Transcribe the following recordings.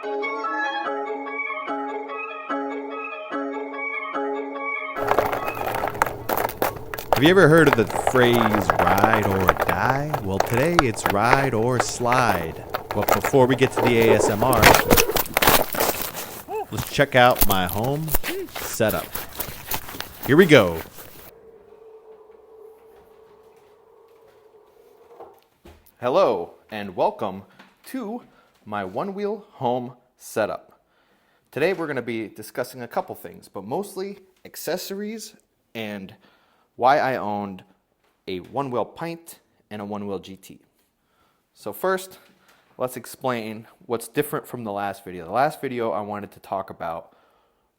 Have you ever heard of the phrase ride or die? Well, today it's ride or slide. But before we get to the ASMR, let's check out my home setup. Here we go. Hello and welcome to my Onewheel home setup. Today we're going to be discussing a couple things, but mostly accessories and why I owned a Onewheel Pint and a Onewheel GT. So first, let's explain what's different from the last video. The last video I wanted to talk about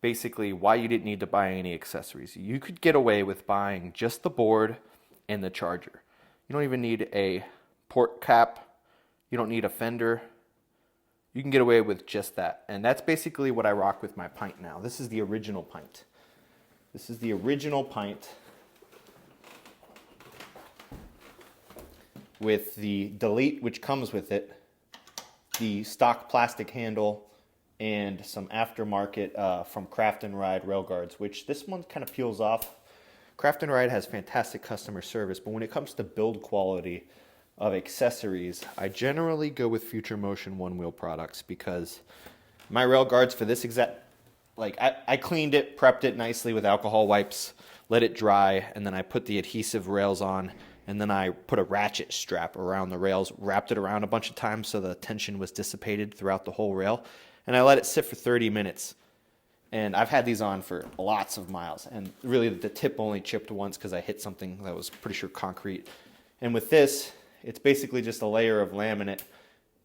basically why you didn't need to buy any accessories. You could get away with buying just the board and the charger. You don't even need a port cap. You don't need a fender. You can get away with just that. And that's basically what I rock with my Pint now. This is the original Pint. This is the original Pint with the delete, which comes with it, the stock plastic handle, and some aftermarket from Craft and Ride rail guards, which this one kind of peels off. Craft and Ride has fantastic customer service, but when it comes to build quality of accessories, I generally go with Future Motion Onewheel products because my rail guards for this exact, I cleaned it, prepped it nicely with alcohol wipes, let it dry, and then I put the adhesive rails on. And then I put a ratchet strap around the rails, wrapped it around a bunch of times so the tension was dissipated throughout the whole rail. And I let it sit for 30 minutes. And I've had these on for lots of miles. And really the tip only chipped once because I hit something that was pretty sure concrete. And with this, it's basically just a layer of laminate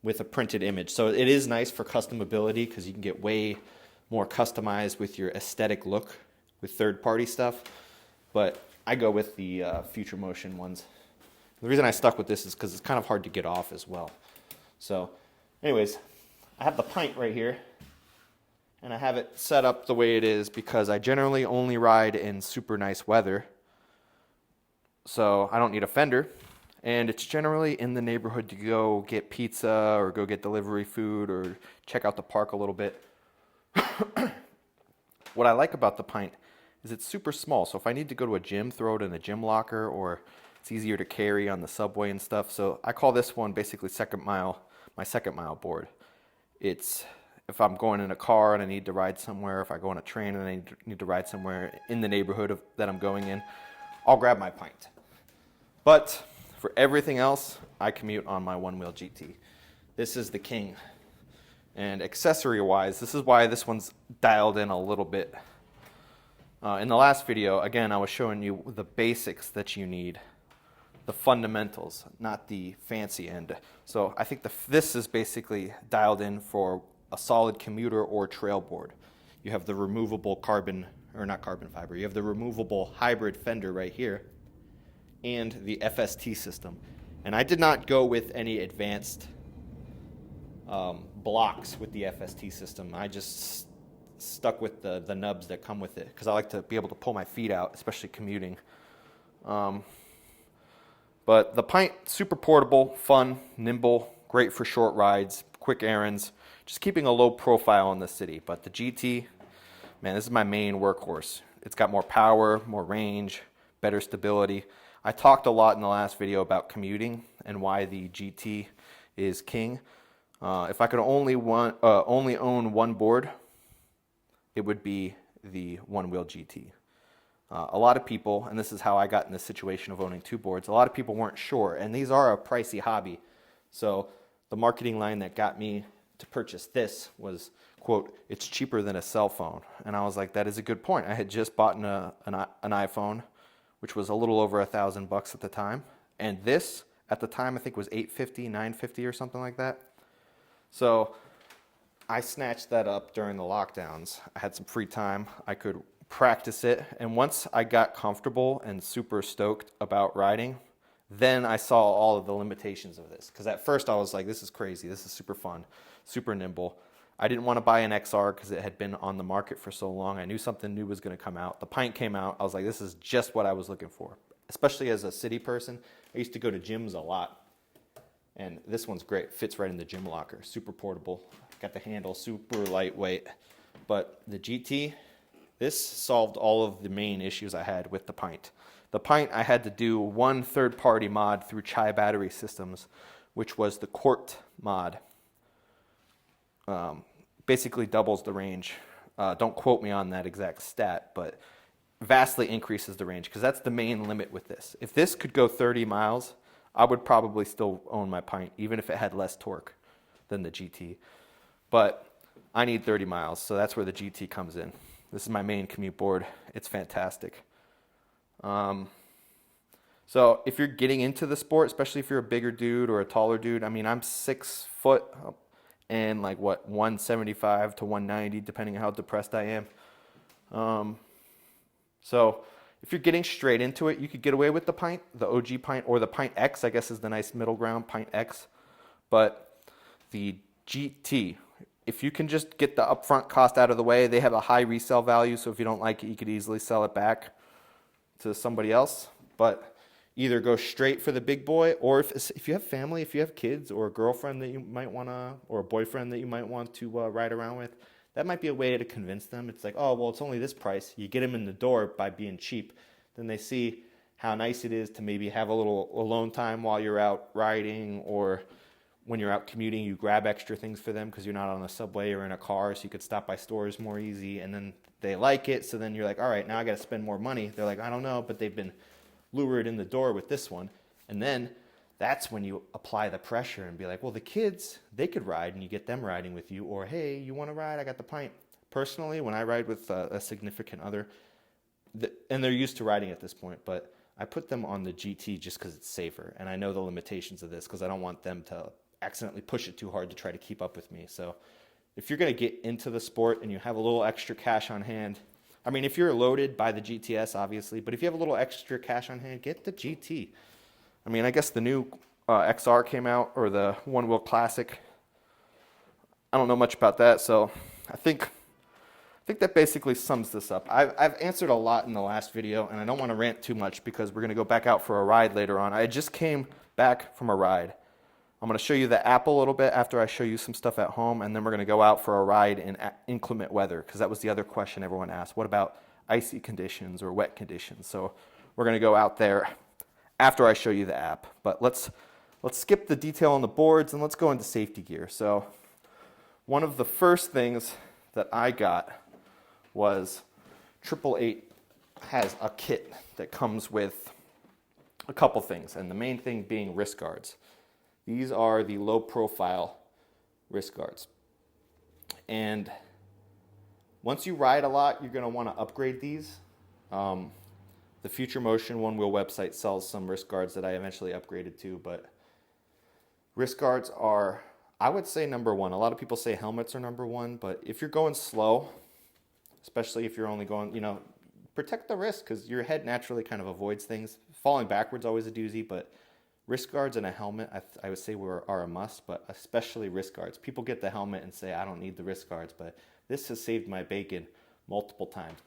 with a printed image. So it is nice for customability because you can get way more customized with your aesthetic look with third-party stuff. But I go with the Future Motion ones. The reason I stuck with this is because it's kind of hard to get off as well. So anyways, I have the Pint right here. And I have it set up the way it is because I generally only ride in super nice weather. So I don't need a fender. And it's generally in the neighborhood to go get pizza or go get delivery food or check out the park a little bit. What I like about the Pint is it's super small. So if I need to go to a gym, throw it in a gym locker, or it's easier to carry on the subway and stuff. So I call this one basically my second mile board. It's if I'm going in a car and I need to ride somewhere, if I go on a train and I need to ride somewhere in the neighborhood that I'm going in, I'll grab my Pint. But for everything else, I commute on my Onewheel GT. This is the king. And accessory-wise, this is why this one's dialed in a little bit. In the last video, again, I was showing you the basics that you need, the fundamentals, not the fancy end. So I think this is basically dialed in for a solid commuter or trail board. You have the removable not carbon fiber, you have the removable hybrid fender right here, and the FST system. And I did not go with any advanced blocks with the FST system. I just stuck with the nubs that come with it because I like to be able to pull my feet out, especially commuting. But the Pint, super portable, fun, nimble, great for short rides, quick errands, just keeping a low profile in the city. But the GT, man, this is my main workhorse. It's got more power, more range, better stability. I talked a lot in the last video about commuting and why the GT is king. If I could only own one board, it would be the Onewheel GT. A lot of people, and this is how I got in the situation of owning two boards, a lot of people weren't sure, and these are a pricey hobby. So the marketing line that got me to purchase this was, quote, "It's cheaper than a cell phone." And I was like, that is a good point. I had just bought an iPhone, which was a little over $1,000 at the time. And this, at the time, I think was $850, $950 or something like that. So I snatched that up during the lockdowns. I had some free time. I could practice it. And once I got comfortable and super stoked about riding, then I saw all of the limitations of this. Because at first I was like, this is crazy. This is super fun, super nimble. I didn't want to buy an XR because it had been on the market for so long. I knew something new was going to come out. The Pint came out. I was like, this is just what I was looking for. Especially as a city person, I used to go to gyms a lot. And this one's great. Fits right in the gym locker. Super portable. Got the handle super lightweight. But the GT, this solved all of the main issues I had with the Pint. The Pint, I had to do one third-party mod through Chai Battery Systems, which was the Court mod. Basically doubles the range. Don't quote me on that exact stat, but vastly increases the range, because that's the main limit with this. If this could go 30 miles, I would probably still own my Pint, even if it had less torque than the GT. But I need 30 miles, so that's where the GT comes in. This is my main commute board. It's fantastic. So if you're getting into the sport, especially if you're a bigger dude or a taller dude, I mean, I'm 6 foot and like what, 175 to 190, depending on how depressed I am. So if you're getting straight into it, you could get away with the Pint, the OG Pint, or the Pint X, I guess is the nice middle ground, Pint X. But the GT, if you can just get the upfront cost out of the way, they have a high resale value, so if you don't like it, you could easily sell it back to somebody else. But either go straight for the big boy, or if you have family, if you have kids or a girlfriend that you might want to, or a boyfriend that you might want to ride around with, that might be a way to convince them. It's like, oh, well, it's only this price. You get them in the door by being cheap. Then they see how nice it is to maybe have a little alone time while you're out riding, or when you're out commuting, you grab extra things for them because you're not on a subway or in a car, so you could stop by stores more easy. And then they like it, so then you're like, all right, now I got to spend more money. They're like, I don't know, but they've been lured in the door with this one. And then that's when you apply the pressure and be like, well, the kids, they could ride, and you get them riding with you. Or, hey, you want to ride? I got the Pint. Personally, when I ride with a significant other, and they're used to riding at this point, but I put them on the GT just because it's safer. And I know the limitations of this because I don't want them to accidentally push it too hard to try to keep up with me. So if you're going to get into the sport and you have a little extra cash on hand, I mean, if you're loaded, buy the GTS, obviously, but if you have a little extra cash on hand, get the GT. I mean, I guess the new XR came out, or the Onewheel Classic. I don't know much about that, so I think that basically sums this up. I've answered a lot in the last video, and I don't want to rant too much because we're going to go back out for a ride later on. I just came back from a ride. I'm going to show you the app a little bit after I show you some stuff at home, and then we're going to go out for a ride in inclement weather, because that was the other question everyone asked. What about icy conditions or wet conditions? So we're going to go out there after I show you the app. But let's skip the detail on the boards and let's go into safety gear. So one of the first things that I got was 888 has a kit that comes with a couple things, and the main thing being wrist guards. These are the low profile wrist guards. And once you ride a lot, you're going to want to upgrade these. The Future Motion Onewheel website sells some wrist guards that I eventually upgraded to, but wrist guards are, I would say, number one. A lot of people say helmets are number one, but if you're going slow, especially if you're only going, protect the wrist, because your head naturally kind of avoids things. Falling backwards always a doozy, but wrist guards and a helmet, I would say are a must, but especially wrist guards. People get the helmet and say, I don't need the wrist guards, but this has saved my bacon multiple times.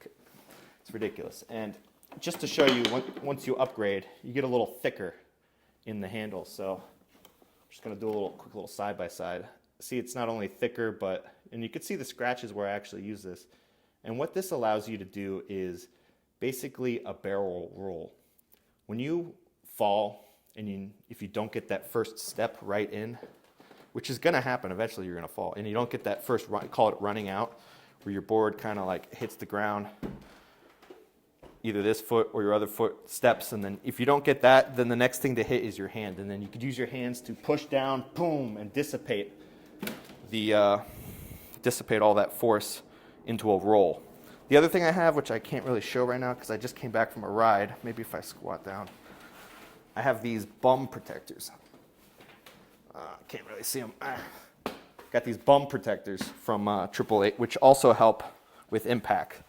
It's ridiculous. And just to show you, once you upgrade, you get a little thicker in the handle. So I'm just going to do a quick little side-by-side. See, it's not only thicker, and you can see the scratches where I actually use this. And what this allows you to do is basically a barrel roll. When you fall, and if you don't get that first step right in, which is going to happen, eventually you're going to fall, and you don't get that first run, call it running out, where your board kind of like hits the ground, either this foot or your other foot steps, and then if you don't get that, then the next thing to hit is your hand, and then you could use your hands to push down, boom, and dissipate all that force into a roll. The other thing I have, which I can't really show right now because I just came back from a ride, maybe if I squat down, I have these bum protectors. Can't really see them. Got these bum protectors from 888, which also help with impact.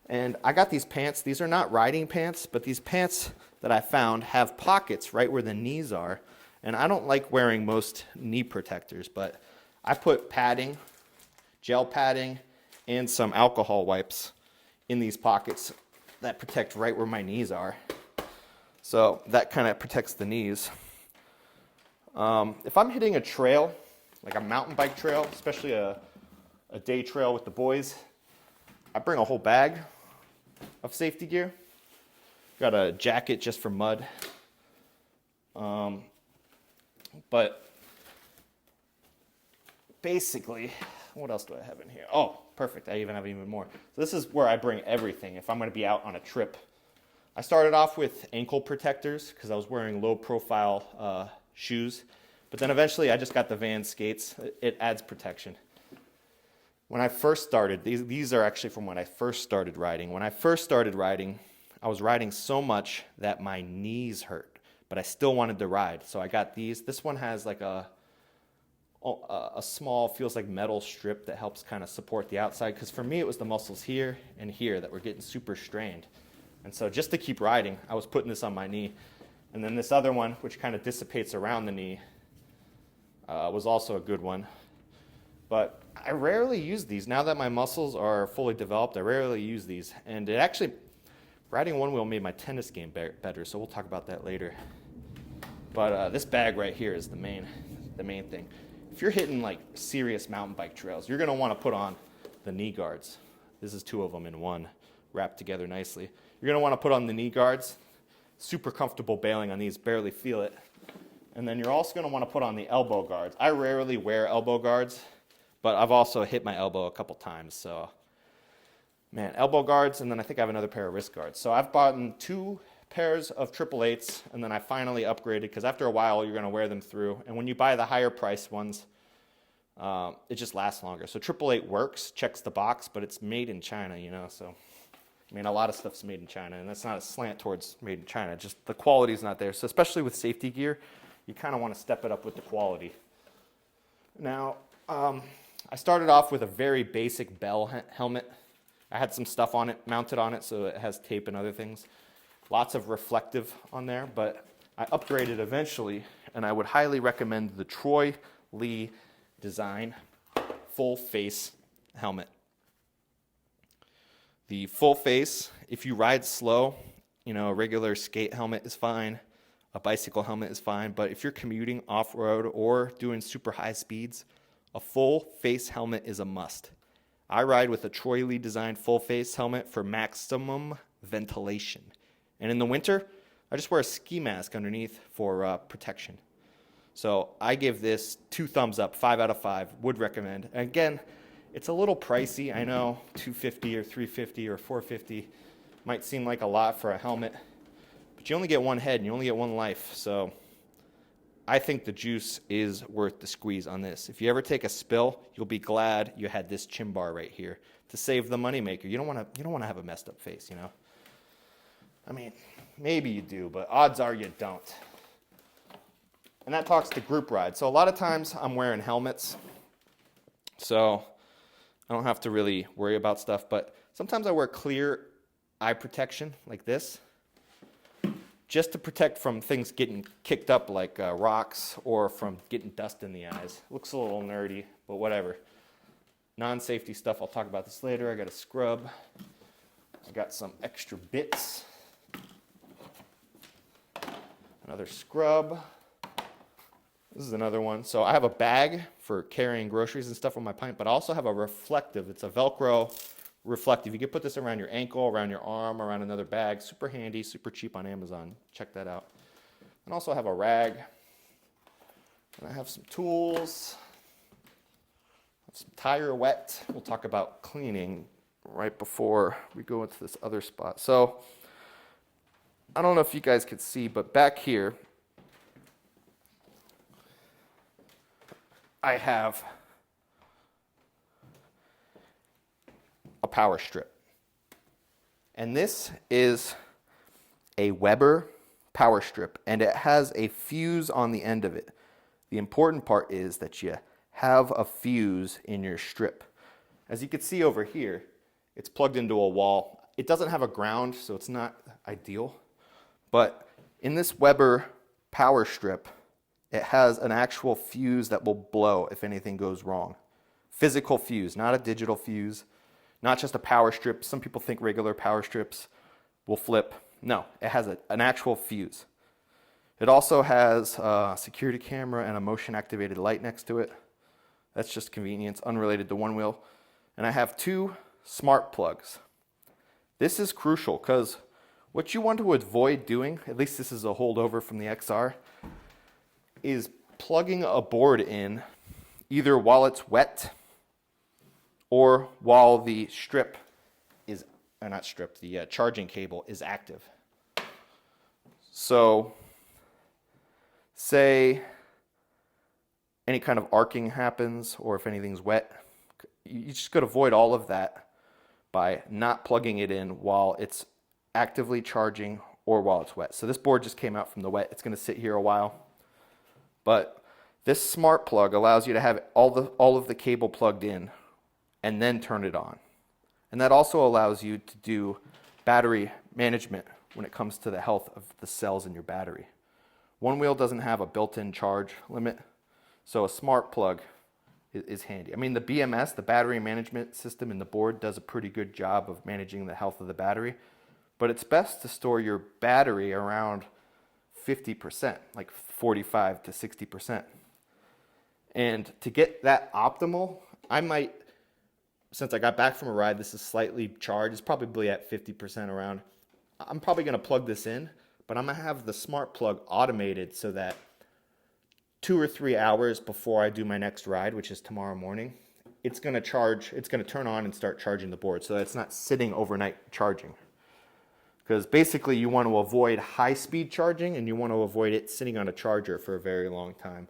And I got these pants. These are not riding pants, but these pants that I found have pockets right where the knees are. And I don't like wearing most knee protectors, but I put padding, gel padding, and some alcohol wipes in these pockets that protect right where my knees are. So that kind of protects the knees. If I'm hitting a trail, like a mountain bike trail, especially a a day trail with the boys, I bring a whole bag of safety gear. Got a jacket just for mud. But basically, what else do I have in here? Oh, perfect. I even have even more. So this is where I bring everything if I'm going to be out on a trip. I started off with ankle protectors because I was wearing low profile shoes. But then eventually I just got the Vans skates. It adds protection. When I first started, these are actually from when I first started riding. When I first started riding, I was riding so much that my knees hurt, but I still wanted to ride. So I got these. This one has like a small, feels like metal strip that helps kind of support the outside. Because for me, it was the muscles here and here that were getting super strained. And so just to keep riding, I was putting this on my knee. And then this other one, which kind of dissipates around the knee, was also a good one. But I rarely use these. Now that my muscles are fully developed, I rarely use these. And it actually, riding one wheel made my tennis game better, so we'll talk about that later. But this bag right here is the main thing. If you're hitting like serious mountain bike trails, you're going to want to put on the knee guards. This is two of them in one, wrapped together nicely. You're going to want to put on the knee guards. Super comfortable bailing on these, barely feel it. And then you're also going to want to put on the elbow guards. I rarely wear elbow guards, but I've also hit my elbow a couple times. So, man, elbow guards, and then I think I have another pair of wrist guards. So I've bought 2 pairs of 888s, and then I finally upgraded because after a while you're going to wear them through. And when you buy the higher priced ones, it just lasts longer. So 888 works, checks the box, but it's made in China, you know. So, I mean, a lot of stuff's made in China, and that's not a slant towards made in China. Just the quality's not there. So especially with safety gear, you kind of want to step it up with the quality. Now, I started off with a very basic Bell helmet. I had some stuff on it, mounted on it, so it has tape and other things. Lots of reflective on there, but I upgraded eventually, and I would highly recommend the Troy Lee design full face helmet. The full face, if you ride slow, you know, a regular skate helmet is fine, a bicycle helmet is fine, but if you're commuting off-road or doing super high speeds, a full face helmet is a must. I ride with a Troy Lee designed full face helmet for maximum ventilation. And in the winter, I just wear a ski mask underneath for protection. So I give this 2 thumbs up, 5 out of 5, would recommend. And again, it's a little pricey. I know $250 or $350 or $450 might seem like a lot for a helmet, but you only get one head and you only get one life. So I think the juice is worth the squeeze on this. If you ever take a spill, you'll be glad you had this chin bar right here to save the moneymaker. You don't want to have a messed up face, you know. I mean, maybe you do, but odds are you don't. And that talks to group ride. So a lot of times I'm wearing helmets, so I don't have to really worry about stuff. But sometimes I wear clear eye protection like this, just to protect from things getting kicked up like rocks or from getting dust in the eyes. Looks a little nerdy, but whatever. Non-safety stuff, I'll talk about this later. I got a scrub. I got some extra bits. Another scrub. This is another one. So I have a bag for carrying groceries and stuff on my pint, but I also have a reflective. It's a Velcro reflective. You can put this around your ankle, around your arm, around another bag. Super handy, super cheap on Amazon. Check that out. And also I have a rag. And I have some tools. I have some tire wet. We'll talk about cleaning right before we go into this other spot. So I don't know if you guys could see, but back here, I have a power strip. And this is a Weber power strip, and it has a fuse on the end of it. The important part is that you have a fuse in your strip. As you can see over here, it's plugged into a wall. It doesn't have a ground, so it's not ideal. But in this Weber power strip, it has an actual fuse that will blow if anything goes wrong. Physical fuse, not a digital fuse, not just a power strip. Some people think regular power strips will flip. No, it has an actual fuse. It also has a security camera and a motion activated light next to it. That's just convenience, unrelated to Onewheel. and I have 2 smart plugs. This is crucial because what you want to avoid doing, at least this is a holdover from the XR, is plugging a board in either while it's wet or while the strip is, not strip, the charging cable is active. So say any kind of arcing happens or if anything's wet, you just got to avoid all of that by not plugging it in while it's actively charging or while it's wet. So this board just came out from the wet. It's going to sit here a while. But this smart plug allows you to have all of the cable plugged in and then turn it on. And that also allows you to do battery management when it comes to the health of the cells in your battery. Onewheel doesn't have a built-in charge limit, so a smart plug is handy. I mean, the BMS, the battery management system in the board, does a pretty good job of managing the health of the battery, but it's best to store your battery around 50%, like 45 to 60%. And to get that optimal, I might, since I got back from a ride, this is slightly charged, it's probably at 50% around. I'm probably going to plug this in, but I'm going to have the smart plug automated so that 2 or 3 hours before I do my next ride, which is tomorrow morning, it's going to charge, it's going to turn on and start charging the board so that it's not sitting overnight charging. Because basically you want to avoid high-speed charging and you want to avoid it sitting on a charger for a very long time.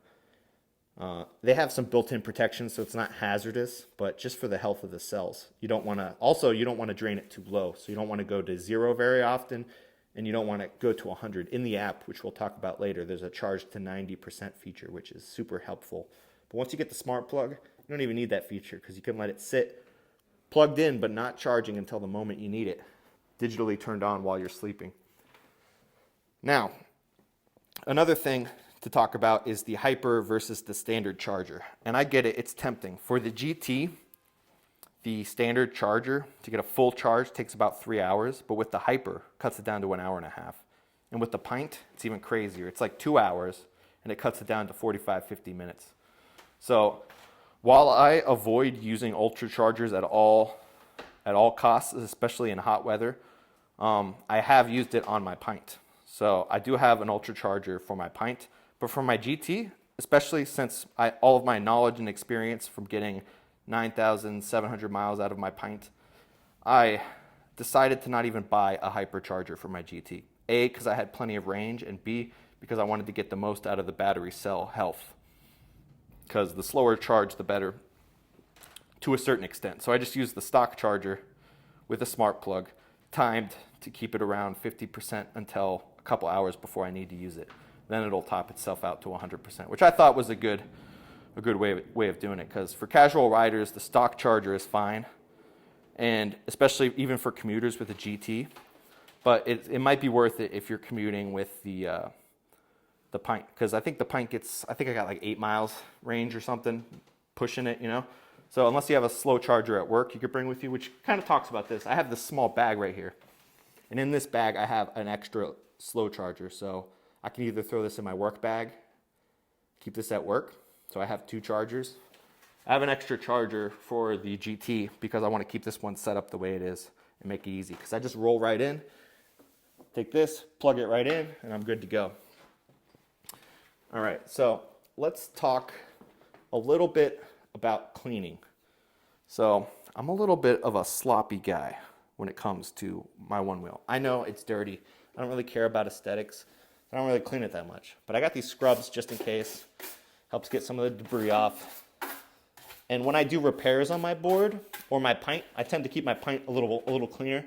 They have some built-in protection so it's not hazardous, but just for the health of the cells. You don't want to drain it too low, so you don't want to go to 0 very often, and you don't want to go to 100. In the app, which we'll talk about later, there's a charge to 90% feature, which is super helpful. But once you get the smart plug, you don't even need that feature because you can let it sit plugged in but not charging until the moment you need it, digitally turned on while you're sleeping. Now, another thing to talk about is the hyper versus the standard charger. And I get it, it's tempting. For the GT, the standard charger, to get a full charge, takes about 3 hours, but with the hyper, cuts it down to 1.5 hours. And with the pint, it's even crazier. It's like 2 hours, and it cuts it down to 45, 50 minutes. So while I avoid using ultra chargers at all costs, especially in hot weather, I have used it on my pint. So I do have an ultra charger for my pint, but for my GT, especially since all of my knowledge and experience from getting 9,700 miles out of my pint, I decided to not even buy a hypercharger for my GT. A, because I had plenty of range, and B, because I wanted to get the most out of the battery cell health. Because the slower charge, the better, to a certain extent. So I just used the stock charger with a smart plug, timed to keep it around 50% until a couple hours before I need to use it. Then it'll top itself out to 100%, which I thought was a good way of doing it. Because for casual riders, the stock charger is fine, and especially even for commuters with a GT. But it might be worth it if you're commuting with the pint, because I think the pint gets, I think I got like 8 miles range or something, pushing it, you know. So unless you have a slow charger at work you could bring with you, which kind of talks about this. I have this small bag right here, and in this bag I have an extra slow charger, so I can either throw this in my work bag, keep this at work, so I have 2 chargers. I have an extra charger for the GT because I want to keep this one set up the way it is and make it easy, because I just roll right in, take this, plug it right in, and I'm good to go. All right, so let's talk a little bit about cleaning. So I'm a little bit of a sloppy guy when it comes to my Onewheel. I know it's dirty. I don't really care about aesthetics. I don't really clean it that much, but I got these scrubs just in case. Helps get some of the debris off. And when I do repairs on my board or my pint, I tend to keep my pint a little cleaner.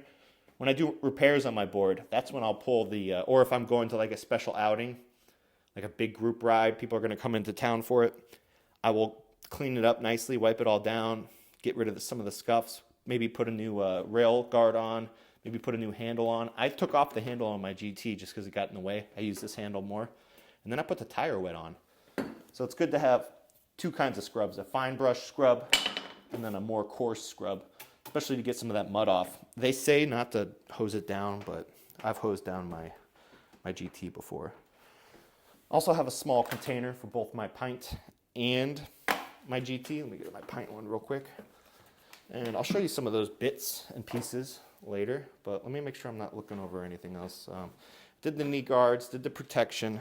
When I do repairs on my board, that's when I'll pull the, or if I'm going to like a special outing, like a big group ride, people are going to come into town for it, I will clean it up nicely, wipe it all down, get rid of some of the scuffs, maybe put a new rail guard on, maybe put a new handle on. I took off the handle on my GT just because it got in the way. I use this handle more. And then I put the tire wet on. So it's good to have 2 kinds of scrubs, a fine brush scrub and then a more coarse scrub, especially to get some of that mud off. They say not to hose it down, but I've hosed down my GT before. Also have a small container for both my pint and my GT. Let me get my pint one real quick. And I'll show you some of those bits and pieces later, but let me make sure I'm not looking over anything else. Did the knee guards, did the protection.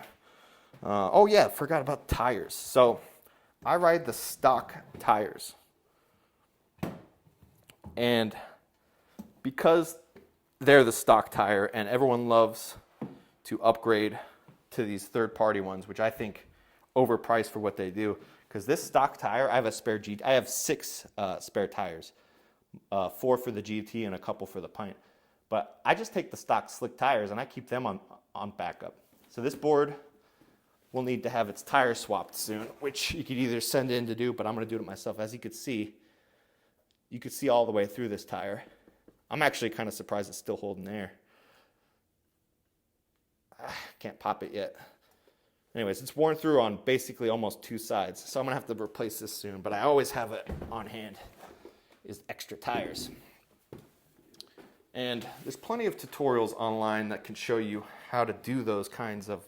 Oh yeah, forgot about tires. So I ride the stock tires. And because they're the stock tire and everyone loves to upgrade to these third-party ones, which I think overpriced for what they do, because this stock tire, I have 6 spare tires, 4 for the GT and a couple for the Pint. But I just take the stock slick tires and I keep them on backup. So this board will need to have its tire swapped soon, which you could either send in to do, but I'm going to do it myself. As you could see all the way through this tire. I'm actually kind of surprised it's still holding air. Can't pop it yet. Anyways, it's worn through on basically almost 2 sides, so I'm going to have to replace this soon, but I always have it on hand, is extra tires. And there's plenty of tutorials online that can show you how to do those kinds of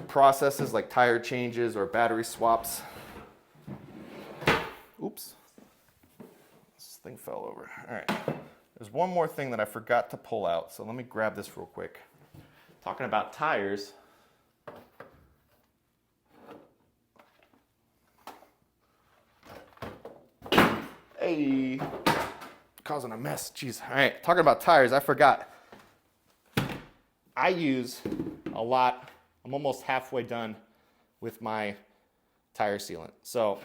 processes, like tire changes or battery swaps. Oops, this thing fell over. All right, there's one more thing that I forgot to pull out, so let me grab this real quick. Talking about tires, hey, causing a mess, jeez. All right, talking about tires, I forgot. I use a lot, I'm almost halfway done with my tire sealant. So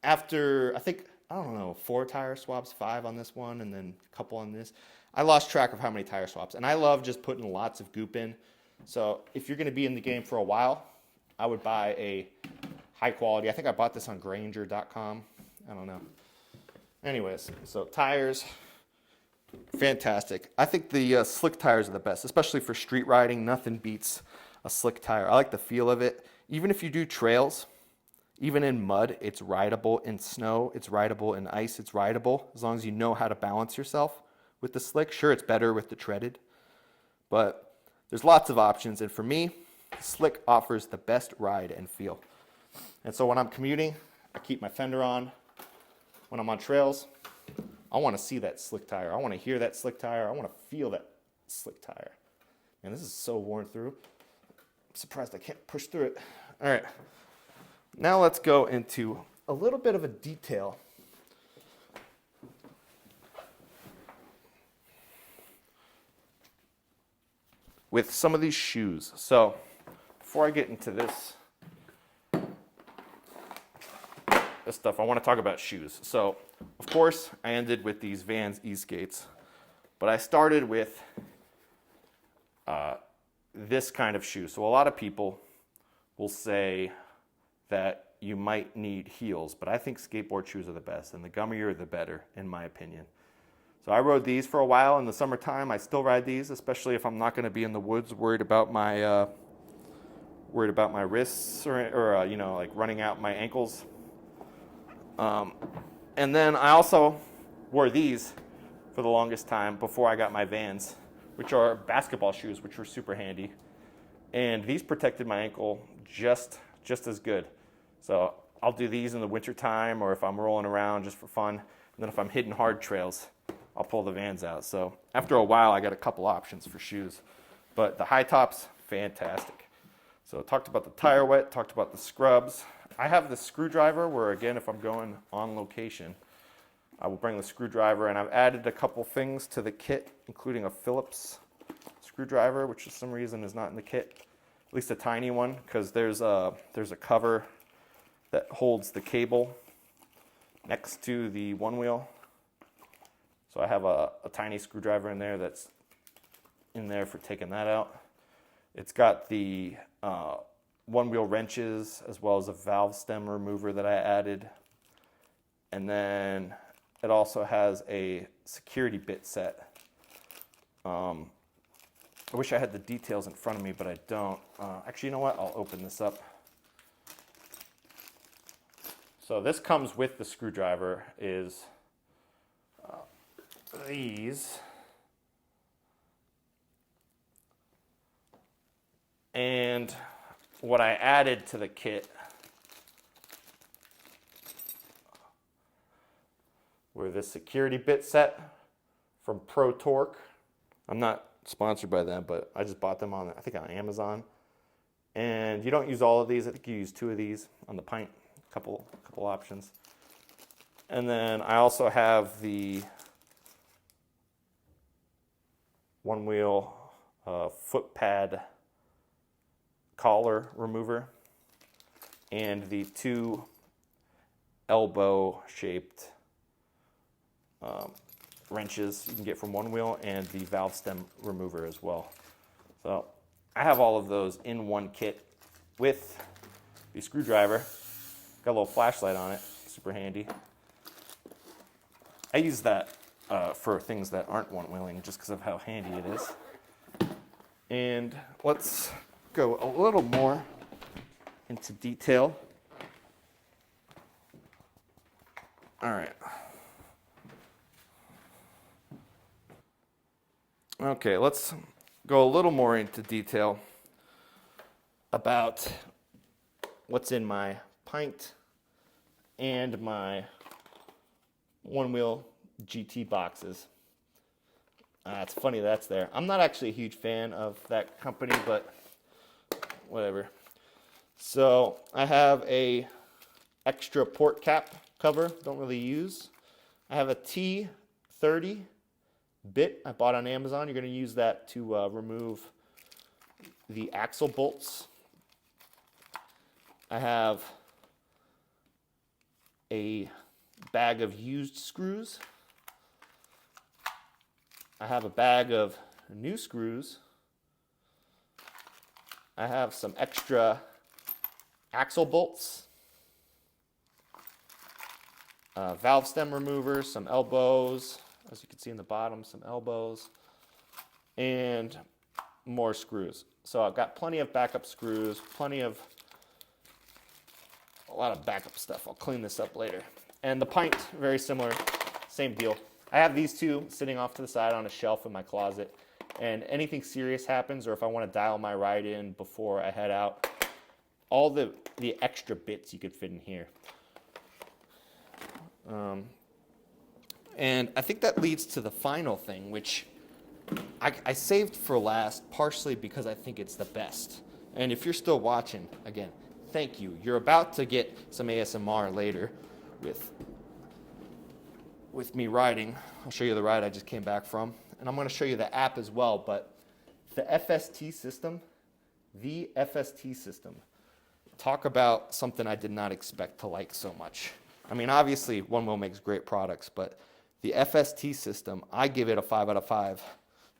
after, I don't know, 4 tire swaps, 5 on this one, and then a couple on this. I lost track of how many tire swaps, and I love just putting lots of goop in. So if you're going to be in the game for a while, I would buy a high quality. I think I bought this on Grainger.com. I don't know. Anyways, so tires, fantastic. I think the slick tires are the best, especially for street riding. Nothing beats a slick tire. I like the feel of it. Even if you do trails, even in mud, it's rideable. In snow, it's rideable. In ice, it's rideable, as long as you know how to balance yourself with the slick. Sure, it's better with the treaded, but there's lots of options, and for me, slick offers the best ride and feel. And so when I'm commuting, I keep my fender on. When I'm on trails, I want to see that slick tire. I want to hear that slick tire. I want to feel that slick tire. Man, this is so worn through. I'm surprised I can't push through it. All right, now let's go into a little bit of a detail with some of these shoes. So before I get into this stuff, I want to talk about shoes. So of course I ended with these Vans E-Skates, but I started with this kind of shoe. So a lot of people will say that you might need heels, but I think skateboard shoes are the best, and the gummier the better, in my opinion. So I rode these for a while in the summertime. I still ride these, especially if I'm not going to be in the woods, worried about my wrists or you know, like running out my ankles. And then I also wore these for the longest time before I got my Vans, which are basketball shoes, which were super handy. And these protected my ankle just as good. So I'll do these in the winter time, or if I'm rolling around just for fun. And then if I'm hitting hard trails, I'll pull the Vans out. So after a while, I got a couple options for shoes. But the high tops, fantastic. So talked about the tire wet, talked about the scrubs. I have the screwdriver where, again, if I'm going on location, I will bring the screwdriver, and I've added a couple things to the kit, including a Phillips screwdriver, which for some reason is not in the kit, at least a tiny one, because there's a cover that holds the cable next to the Onewheel. So I have a tiny screwdriver in there that's in there for taking that out. It's got the Onewheel wrenches as well as a valve stem remover that I added. And then it also has a security bit set. I wish I had the details in front of me, but I don't. Actually, you know what? I'll open this up. So this comes with the screwdriver, is these. And what I added to the kit for this security bit set from Pro Torque. I'm not sponsored by them, but I just bought them on, I think on Amazon. And you don't use all of these. I think you use 2 of these on the pint. Couple options. And then I also have the Onewheel foot pad collar remover and the 2 elbow shaped wrenches you can get from Onewheel, and the valve stem remover as well. So I have all of those in one kit with the screwdriver. Got a little flashlight on it, super handy. I use that for things that aren't one-wheeling just because of how handy it is. And let's go a little more into detail. All right. Okay, let's go a little more into detail about what's in my pint and my Onewheel GT boxes. It's funny that's there. I'm not actually a huge fan of that company, but whatever. So I have a extra port cap cover, don't really use. I have a T30 bit I bought on Amazon. You're going to use that to remove the axle bolts. I have a bag of used screws. I have a bag of new screws. I have some extra axle bolts, valve stem removers, some elbows, as you can see in the bottom, some elbows, and more screws. So I've got plenty of backup screws, a lot of backup stuff. I'll clean this up later. And the pint, very similar, same deal. I have these 2 sitting off to the side on a shelf in my closet, and anything serious happens, or if I want to dial my ride in before I head out, all the extra bits you could fit in here. And I think that leads to the final thing, which I saved for last, partially because I think it's the best. And if you're still watching, again, thank you. You're about to get some ASMR later with me riding. I'll show you the ride I just came back from. And I'm going to show you the app as well. But the FST system, talk about something I did not expect to like so much. I mean, obviously, Onewheel makes great products, but the FST system, I give it a 5 out of 5.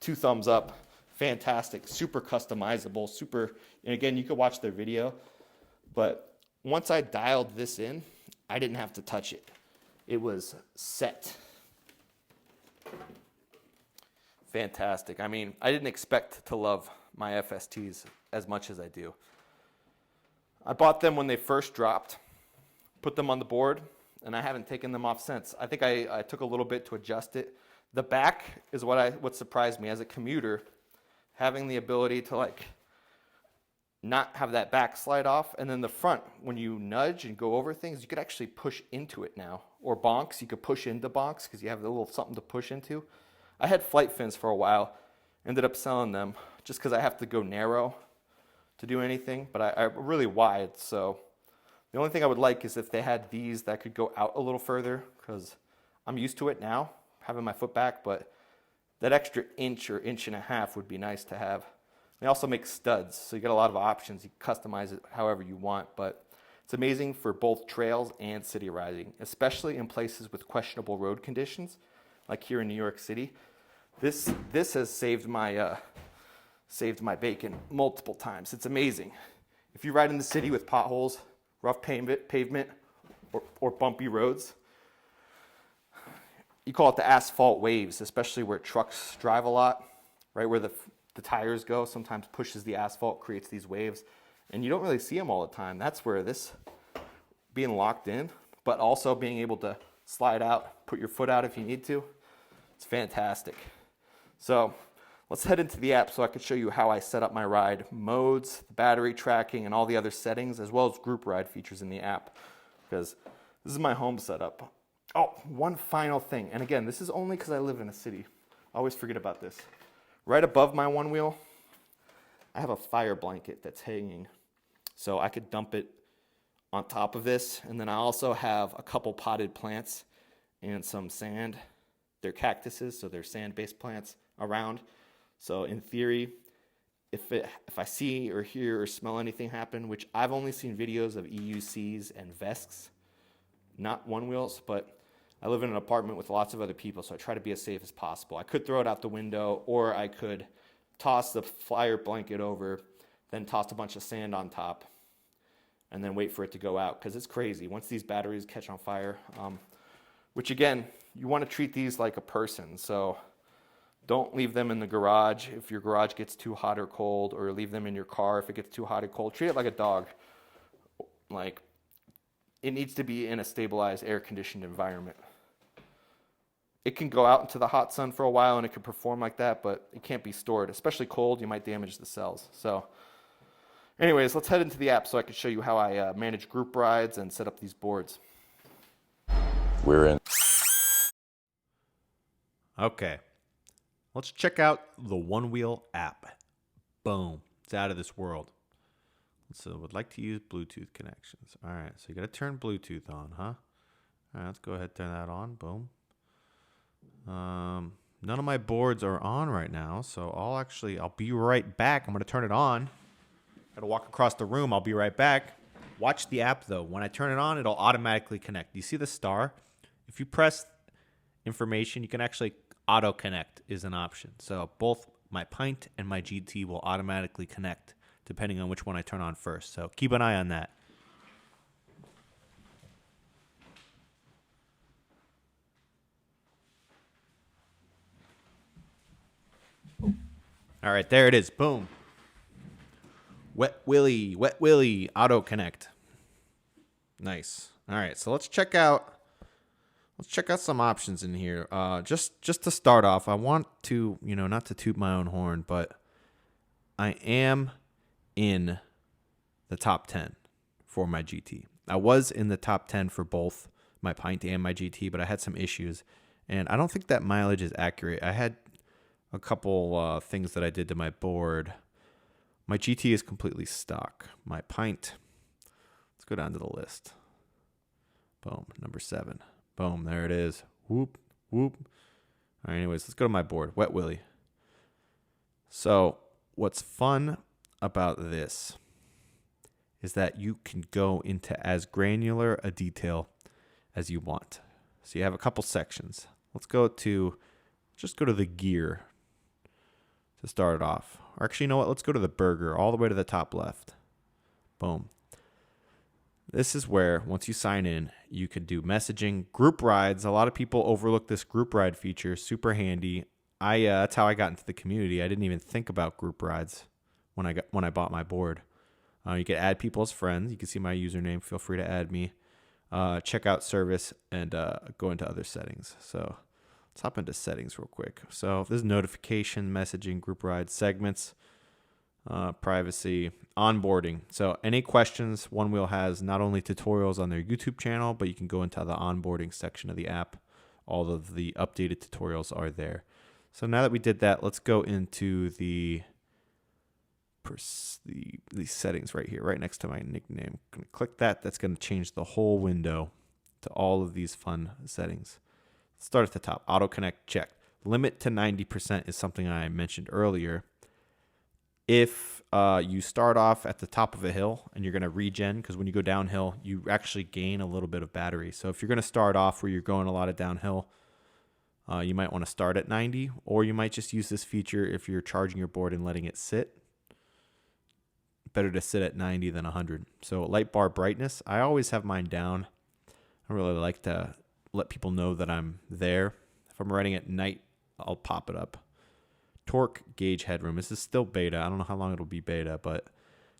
2 thumbs up. Fantastic. Super customizable. And again, you could watch their video. But once I dialed this in, I didn't have to touch it. It was set. Fantastic. I mean, I didn't expect to love my FSTs as much as I do. I bought them when they first dropped, put them on the board, and I haven't taken them off since. I think I took a little bit to adjust it. The back is what surprised me as a commuter, having the ability to not have that back slide off, and then the front, when you nudge and go over things, you could actually push into it now. Or bonks, you could push into bonks because you have a little something to push into. I had flight fins for a while, ended up selling them just because I have to go narrow to do anything, but I really wide, so the only thing I would like is if they had these that could go out a little further, because I'm used to it now, having my foot back, but that extra inch or inch and a half would be nice to have. They also make studs, so you get a lot of options. You can customize it however you want, but it's amazing for both trails and city riding, especially in places with questionable road conditions, like here in New York City. This has saved my bacon multiple times. It's amazing. If you ride in the city with potholes, rough pavement, or bumpy roads, you call it the asphalt waves, especially where trucks drive a lot, right where the tires go, sometimes pushes the asphalt, creates these waves, and you don't really see them all the time. That's where this being locked in, but also being able to slide out, put your foot out if you need to, it's fantastic. So let's head into the app so I can show you how I set up my ride modes, battery tracking, and all the other settings, as well as group ride features in the app, because this is my home setup. Oh, one final thing. And again, this is only because I live in a city. I always forget about this. Right above my Onewheel, I have a fire blanket that's hanging. So I could dump it on top of this. And then I also have a couple potted plants and some sand. They're cactuses, so they're sand-based plants around. So in theory, if I see or hear or smell anything happen, which I've only seen videos of EUCs and Vesks, not Onewheels, but I live in an apartment with lots of other people, so I try to be as safe as possible. I could throw it out the window, or I could toss the fire blanket over, then toss a bunch of sand on top, and then wait for it to go out, because it's crazy. Once these batteries catch on fire, which again, you want to treat these like a person, so don't leave them in the garage if your garage gets too hot or cold, or leave them in your car if it gets too hot or cold. Treat it like a dog. Like, it needs to be in a stabilized, air-conditioned environment. It can go out into the hot sun for a while and it can perform like that, but it can't be stored. Especially cold, you might damage the cells. So anyways, let's head into the app so I can show you how I manage group rides and set up these boards. We're in. Okay, let's check out the Onewheel app. Boom, it's out of this world. So would like to use Bluetooth connections. All right, so you got to turn Bluetooth on, huh? All right, let's go ahead and turn that on. Boom. None of my boards are on right now, so I'll be right back. I'm going to turn it on. Got to walk across the room. I'll be right back. Watch the app, though. When I turn it on, it'll automatically connect. You see the star? If you press information, you can actually auto-connect is an option. So both my Pint and my GT will automatically connect depending on which one I turn on first. So keep an eye on that. All right, there it is. Boom. Wet Willy, auto connect. Nice. All right, so let's check out some options in here. Just to start off, I want to, not to toot my own horn, but I am in the top 10 for my GT. I was in the top 10 for both my Pint and my GT, but I had some issues, and I don't think that mileage is accurate. I had a couple things that I did to my board. My GT is completely stock. My Pint, let's go down to the list. Boom, number 7. Boom, there it is. Whoop, whoop. All right, anyways, let's go to my board. Wet Willy. So what's fun about this is that you can go into as granular a detail as you want. So you have a couple sections. Let's go to the gear to start it off. Or actually, you know what? Let's go to the burger all the way to the top left. Boom. This is where, once you sign in, you could do messaging, group rides. A lot of people overlook this group ride feature. Super handy. That's how I got into the community. I didn't even think about group rides when I bought my board. You can add people as friends. You can see my username. Feel free to add me. Check out service and go into other settings. So let's hop into settings real quick. So this is notification, messaging, group rides, segments, privacy, onboarding. So any questions, Onewheel has not only tutorials on their YouTube channel, but you can go into the onboarding section of the app. All of the updated tutorials are there. So now that we did that, let's go into the settings right here, right next to my nickname. I'm going to click that. That's going to change the whole window to all of these fun settings. Let's start at the top. Auto connect checked. Limit to 90% is something I mentioned earlier. If you start off at the top of a hill and you're going to regen, because when you go downhill, you actually gain a little bit of battery. So if you're going to start off where you're going a lot of downhill, you might want to start at 90, or you might just use this feature if you're charging your board and letting it sit. Better to sit at 90 than 100. So light bar brightness, I always have mine down. I really like to let people know that I'm there. If I'm riding at night, I'll pop it up. Torque gauge headroom. This is still beta. I don't know how long it'll be beta, but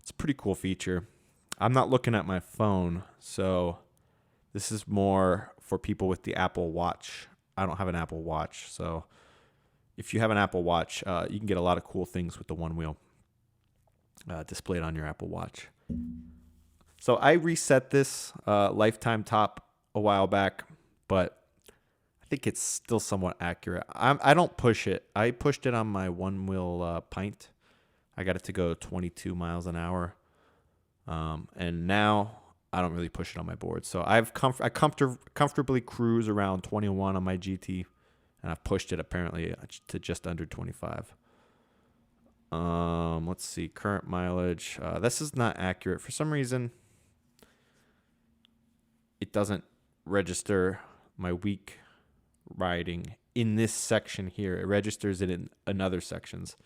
it's a pretty cool feature. I'm not looking at my phone, so this is more for people with the Apple Watch. I don't have an Apple Watch, so if you have an Apple Watch, you can get a lot of cool things with the Onewheel displayed on your Apple Watch. So I reset this lifetime top a while back, but think it's still somewhat accurate. I don't push it. I pushed it on my Onewheel pint. I got it to go 22 miles an hour. And now I don't really push it on my board. So I comfortably cruise around 21 on my GT, and I've pushed it apparently to just under 25. Let's see, current mileage. This is not accurate. For some reason, it doesn't register my week riding in this section here. It registers it in another sections.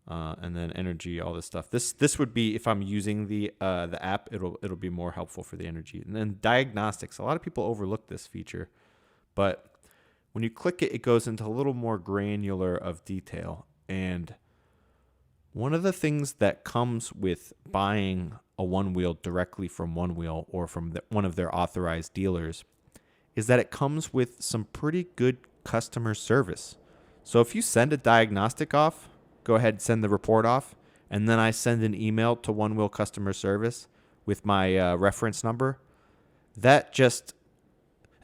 And then energy, all this stuff. This would be, if I'm using the app, it'll be more helpful for the energy. And then diagnostics. A lot of people overlook this feature, but when you click it, it goes into a little more granular of detail. And one of the things that comes with buying a Onewheel directly from Onewheel or from one of their authorized dealers is that it comes with some pretty good customer service. So if you send a diagnostic off, go ahead and send the report off, and then I send an email to Onewheel customer service with my reference number. That just,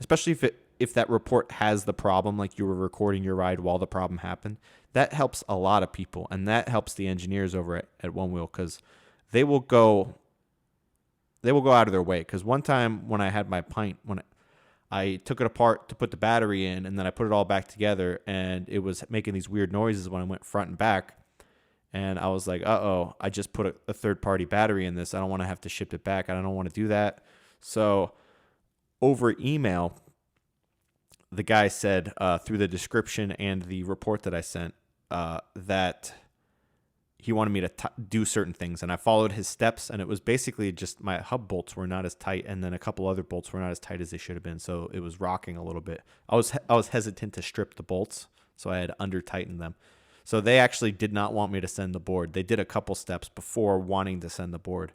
especially if that report has the problem, like you were recording your ride while the problem happened, that helps a lot of people, and that helps the engineers over at Onewheel, because they will go out of their way. Because one time when I had my pint, when I took it apart to put the battery in, and then I put it all back together, and it was making these weird noises when I went front and back. And I was like, uh-oh, I just put a third-party battery in this. I don't want to have to ship it back. I don't want to do that. So over email, the guy said through the description and the report that I sent that he wanted me to do certain things, and I followed his steps, and it was basically just my hub bolts were not as tight, and then a couple other bolts were not as tight as they should have been, so it was rocking a little bit. I was hesitant to strip the bolts, so I had under-tightened them. So they actually did not want me to send the board. They did a couple steps before wanting to send the board.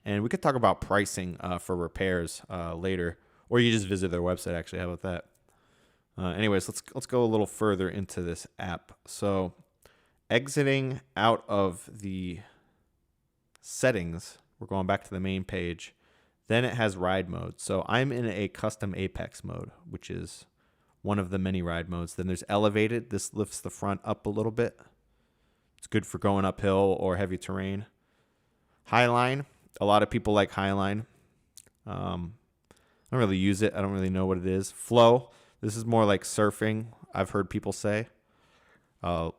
And we could talk about pricing for repairs later, or you just visit their website, actually. How about that? Anyways, let's go a little further into this app. So exiting out of the settings, we're going back to the main page. Then it has ride mode. So I'm in a custom Apex mode, which is one of the many ride modes. Then there's elevated. This lifts the front up a little bit. It's good for going uphill or heavy terrain. Highline. A lot of people like Highline. I don't really use it. I don't really know what it is. Flow. This is more like surfing, I've heard people say. I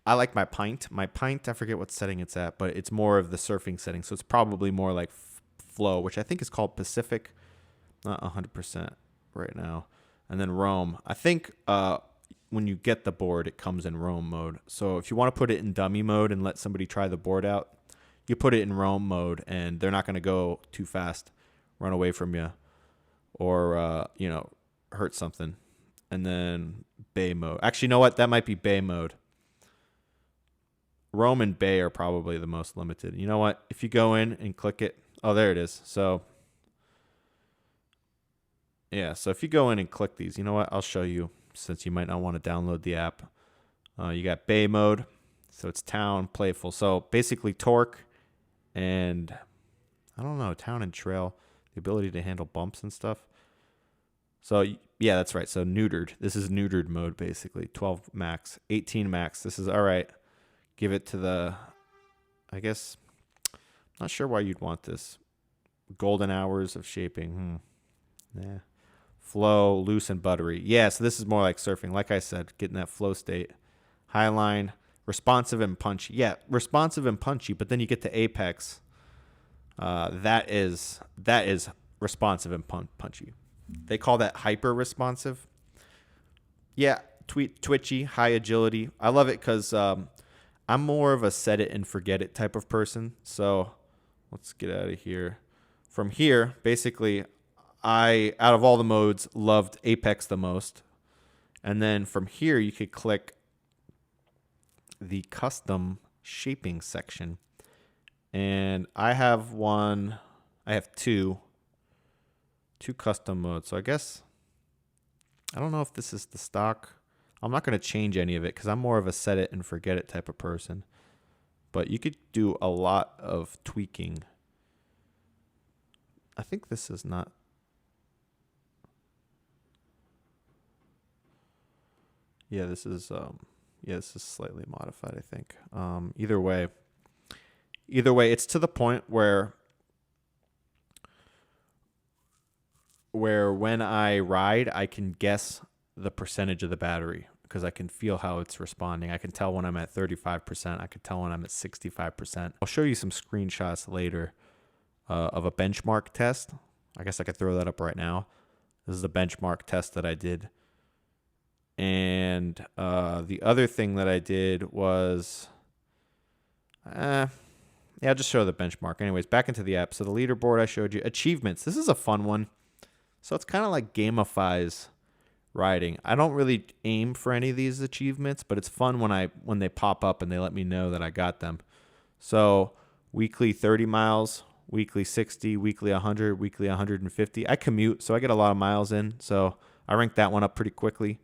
like my pint. My pint, I forget what setting it's at, but it's more of the surfing setting. So it's probably more like flow, which I think is called Pacific. Not 100% right now. And then roam. I think when you get the board, it comes in roam mode. So if you want to put it in dummy mode and let somebody try the board out, you put it in roam mode, and they're not going to go too fast, run away from you, or hurt something. And then bay mode. Actually, you know what? That might be bay mode. Roam and bay are probably the most limited. You know what? If you go in and click it, oh, there it is. So yeah, so if you go in and click these, you know what? I'll show you, since you might not want to download the app. You got bay mode, so it's town, playful. So basically torque and, I don't know, town and trail, the ability to handle bumps and stuff. So yeah, that's right. So neutered. This is neutered mode, basically. 12 max, 18 max. This is all right. Give it to the, I guess, not sure why you'd want this. Golden hours of shaping. Nah. Flow, loose, and buttery. Yeah, so this is more like surfing. Like I said, getting that flow state. Highline, responsive and punchy. Yeah, responsive and punchy, but then you get to Apex. That is responsive and punchy. They call that hyper responsive. Yeah, twitchy, high agility. I love it because I'm more of a set it and forget it type of person. So let's get out of here. From here, basically, I, out of all the modes, loved Apex the most. And then from here, you could click the custom shaping section. And I have two custom modes. So I guess, I don't know if this is the stock. I'm not going to change any of it because I'm more of a set it and forget it type of person. But you could do a lot of tweaking. I think this is not. Yeah, this is slightly modified, I think. Either way, it's to the point where when I ride, I can guess the percentage of the battery because I can feel how it's responding. I can tell when I'm at 35%. I can tell when I'm at 65%. I'll show you some screenshots later of a benchmark test. I guess I could throw that up right now. This is a benchmark test that I did. And the other thing that I did was, I'll just show the benchmark. Anyways, back into the app. So the leaderboard I showed you. Achievements. This is a fun one. So it's kind of like gamifies riding. I don't really aim for any of these achievements, but it's fun when they pop up and they let me know that I got them. So weekly 30 miles, weekly 60, weekly 100, weekly 150. I commute, so I get a lot of miles in. So I ranked that one up pretty quickly.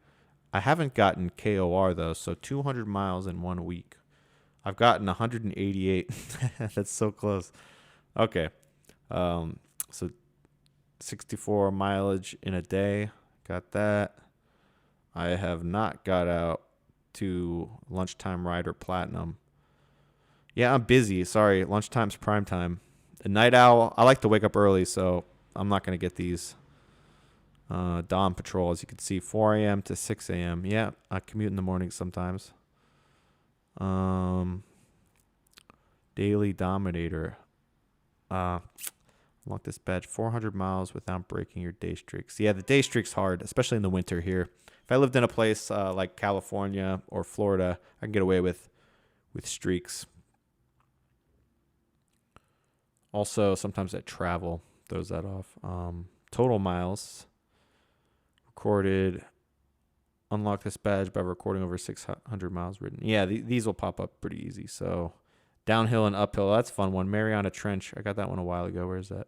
I haven't gotten KOR though, so 200 miles in 1 week. I've gotten 188. That's so close. Okay. So 64 mileage in a day. Got that. I have not got out to lunchtime ride or platinum. Yeah, I'm busy. Sorry. Lunchtime's prime time. A night owl. I like to wake up early, so I'm not going to get these. Dawn patrol, as you can see, 4 a.m. to 6 a.m. Yeah, I commute in the morning sometimes. Daily Dominator. Unlock this badge. 400 miles without breaking your day streaks. Yeah, the day streak's hard, especially in the winter here. If I lived in a place like California or Florida, I can get away with streaks. Also, sometimes I travel. Throws that off. Total miles. Recorded. Unlock this badge by recording over 600 miles ridden. Yeah, these will pop up pretty easy. So downhill and uphill. That's a fun one. Mariana Trench. I got that one a while ago. Where is that?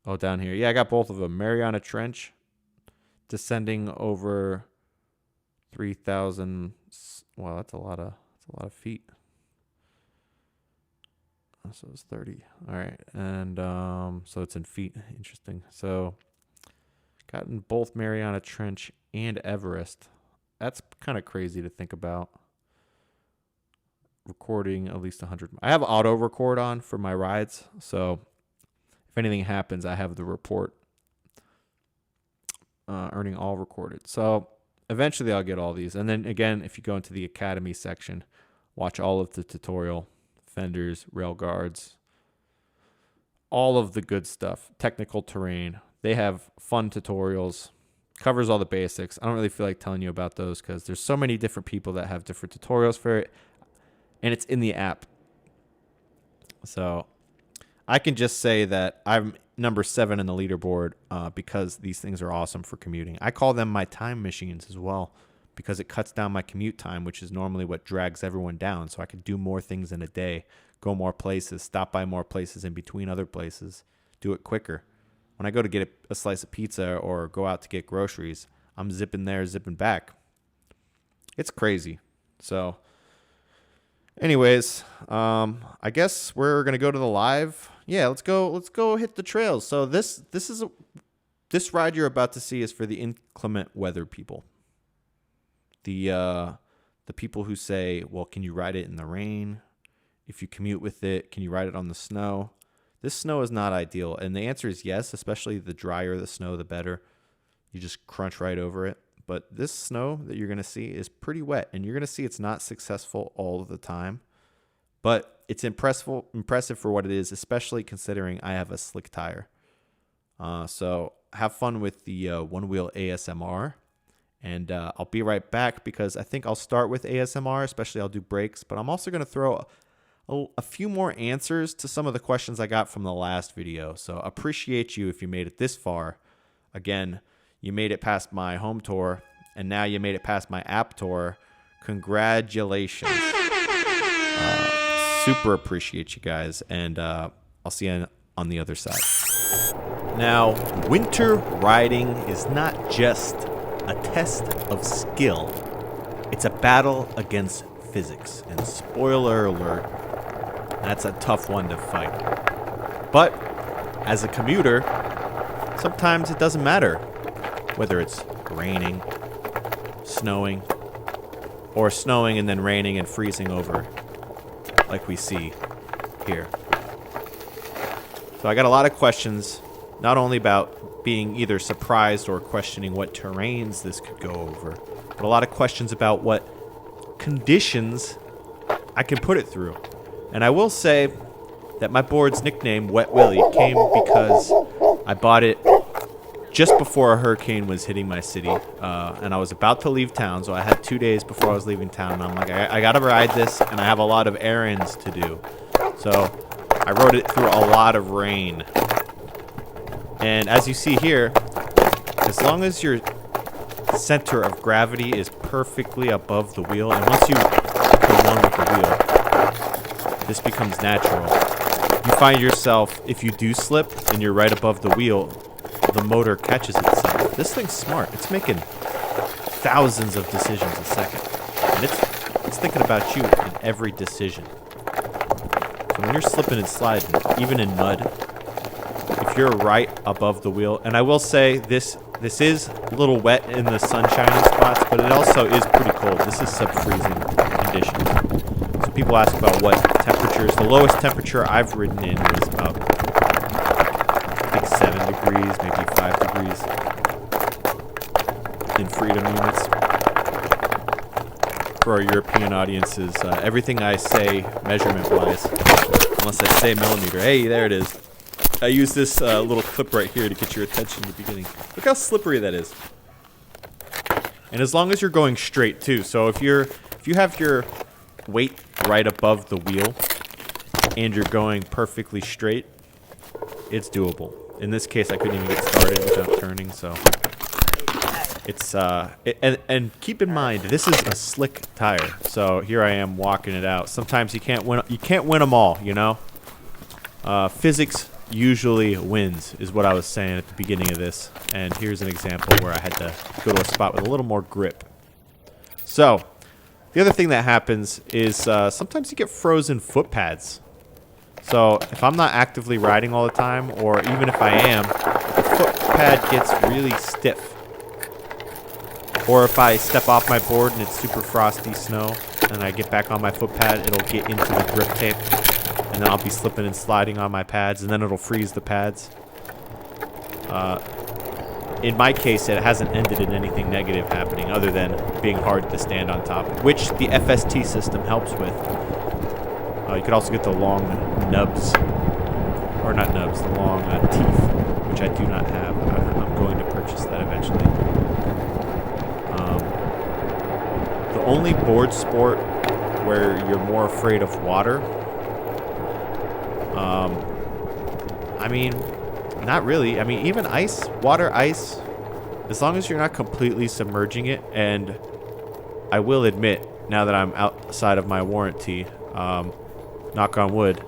Oh, down here. Yeah, I got both of them. Mariana Trench. Descending over 3,000. Wow, that's a lot of feet. So it's 30. All right. And so it's in feet. Interesting. So gotten both Mariana Trench and Everest. That's kind of crazy to think about. Recording at least 100. I have auto record on for my rides. So if anything happens, I have the report. Earning all recorded. So eventually I'll get all these. And then again, if you go into the Academy section, watch all of the tutorial. Fenders, rail guards, all of the good stuff. Technical terrain. They have fun tutorials. Covers all the basics. I don't really feel like telling you about those because there's so many different people that have different tutorials for it. And it's in the app. So I can just say that I'm number 7 in the leaderboard because these things are awesome for commuting. I call them my time machines as well because it cuts down my commute time, which is normally what drags everyone down. So I can do more things in a day, go more places, stop by more places in between other places, do it quicker. When I go to get a slice of pizza or go out to get groceries, I'm zipping there, zipping back. It's crazy. So anyways, I guess we're going to go to the live. Yeah, let's go hit the trails. So this ride you're about to see is for the inclement weather people. The people who say, well, can you ride it in the rain? If you commute with it, can you ride it on the snow? This snow is not ideal. And the answer is yes, especially the drier the snow, the better. You just crunch right over it. But this snow that you're going to see is pretty wet. And you're going to see it's not successful all of the time. But it's impressive for what it is, especially considering I have a slick tire. So have fun with the Onewheel ASMR. And I'll be right back because I think I'll start with ASMR, especially I'll do brakes. But I'm also going to throw a few more answers to some of the questions I got from the last video. So appreciate you if you made it this far. Again, you made it past my home tour, and now you made it past my app tour. Congratulations. Super appreciate you guys, and I'll see you on the other side. Now, winter riding is not just a test of skill. It's a battle against physics. And spoiler alert, that's a tough one to fight. But as a commuter, sometimes it doesn't matter whether it's raining, snowing, or snowing and then raining and freezing over, like we see here. So I got a lot of questions, not only about being either surprised or questioning what terrains this could go over, but a lot of questions about what conditions I can put it through. And I will say that my board's nickname, Wet Willie, came because I bought it just before a hurricane was hitting my city, and I was about to leave town, so I had 2 days before I was leaving town, and I'm like, I gotta ride this, and I have a lot of errands to do. So I rode it through a lot of rain. And as you see here, as long as your center of gravity is perfectly above the wheel, and once you become one with the wheel, this becomes natural. You find yourself, if you do slip and you're right above the wheel, the motor catches itself. This thing's smart. It's making thousands of decisions a second. And it's thinking about you in every decision. So when you're slipping and sliding, even in mud, if you're right above the wheel, and I will say this is a little wet in the sunshining spots, but it also is pretty cold. This is sub-freezing conditions. So people ask about what temperatures. The lowest temperature I've ridden in is about, I think, 7 degrees, maybe 5 degrees in freedom units. For our European audiences, everything I say measurement-wise, unless I say millimeter. Hey, there it is. I use this little clip right here to get your attention in the beginning. Look how slippery that is. And as long as you're going straight too, so if you have your weight right above the wheel and you're going perfectly straight, it's doable. In this case, I couldn't even get started without turning, so it's and keep in mind this is a slick tire. So here I am walking it out. Sometimes you can't win them all, you know. Physics usually wins, is what I was saying at the beginning of this. And here's an example where I had to go to a spot with a little more grip. So the other thing that happens is sometimes you get frozen foot pads. So if I'm not actively riding all the time, or even if I am, the foot pad gets really stiff. Or if I step off my board and it's super frosty snow, and I get back on my foot pad, it'll get into the grip tape. And then I'll be slipping and sliding on my pads, and then it'll freeze the pads. In my case, it hasn't ended in anything negative happening other than being hard to stand on top, which the FST system helps with. You could also get the long nubs, or not nubs, the long teeth, which I do not have. I'm going to purchase that eventually. The only board sport where you're more afraid of water, I mean, not really. I mean, even ice, water, ice, as long as you're not completely submerging it, and I will admit, now that I'm outside of my warranty, knock on wood,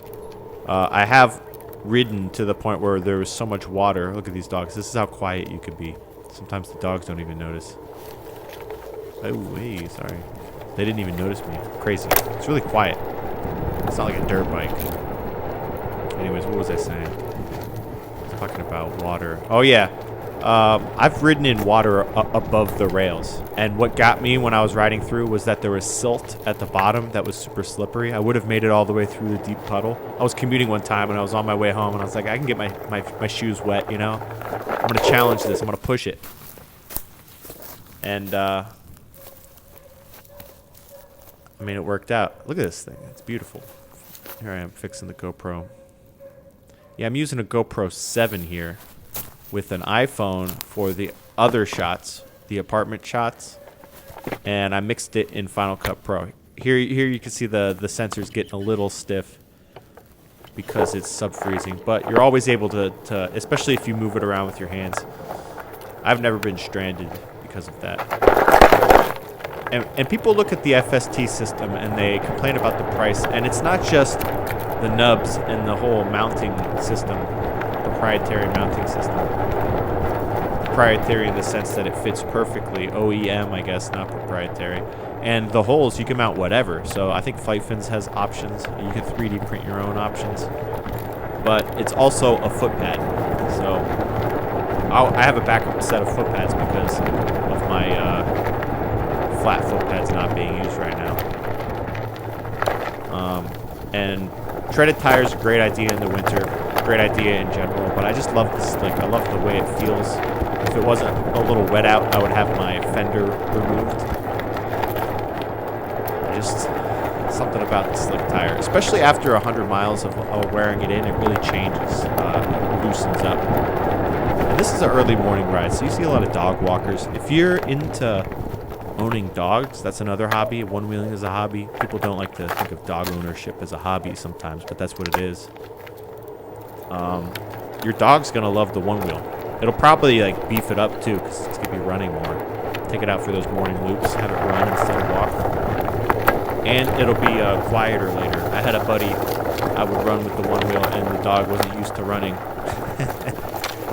I have ridden to the point where there was so much water. Look at these dogs. This is how quiet you could be. Sometimes the dogs don't even notice. Oh, hey, sorry. They didn't even notice me. Crazy. It's really quiet. It's not like a dirt bike. Anyways, what was I saying? I was talking about water. Oh, yeah. I've ridden in water above the rails. And what got me when I was riding through was that there was silt at the bottom that was super slippery. I would have made it all the way through the deep puddle. I was commuting one time and I was on my way home and I was like, I can get my shoes wet, you know? I'm going to challenge this. I'm going to push it. And, I mean, it worked out. Look at this thing. It's beautiful. Here I am fixing the GoPro. Yeah, I'm using a GoPro 7 here with an iPhone for the other shots, the apartment shots, and I mixed it in Final Cut Pro. Here you can see the sensor's getting a little stiff because it's sub-freezing, but you're always able to, especially if you move it around with your hands. I've never been stranded because of that. And people look at the FST system and they complain about the price, and it's not just the nubs and the whole mounting system, proprietary mounting system. Proprietary in the sense that it fits perfectly. OEM, I guess, not proprietary. And the holes, you can mount whatever. So I think Flight Fins has options. You can 3D print your own options. But it's also a foot pad. So I have a backup set of foot pads because of my Treaded tires, great idea in the winter, great idea in general, but I just love the slick. I love the way it feels. If it wasn't a little wet out, I would have my fender removed. Just something about the slick tire, especially after 100 miles of wearing it in, it really changes. It loosens up. And this is an early morning ride, so you see a lot of dog walkers. If you're into owning dogs, that's another hobby. One-wheeling is a hobby. People don't like to think of dog ownership as a hobby sometimes, but that's what it is. Your dog's gonna love the one-wheel. It'll probably like beef it up too, because it's gonna be running more. Take it out for those morning loops, have it run instead of walk. And it'll be quieter later. I had a buddy, I would run with the one wheel, and the dog wasn't used to running.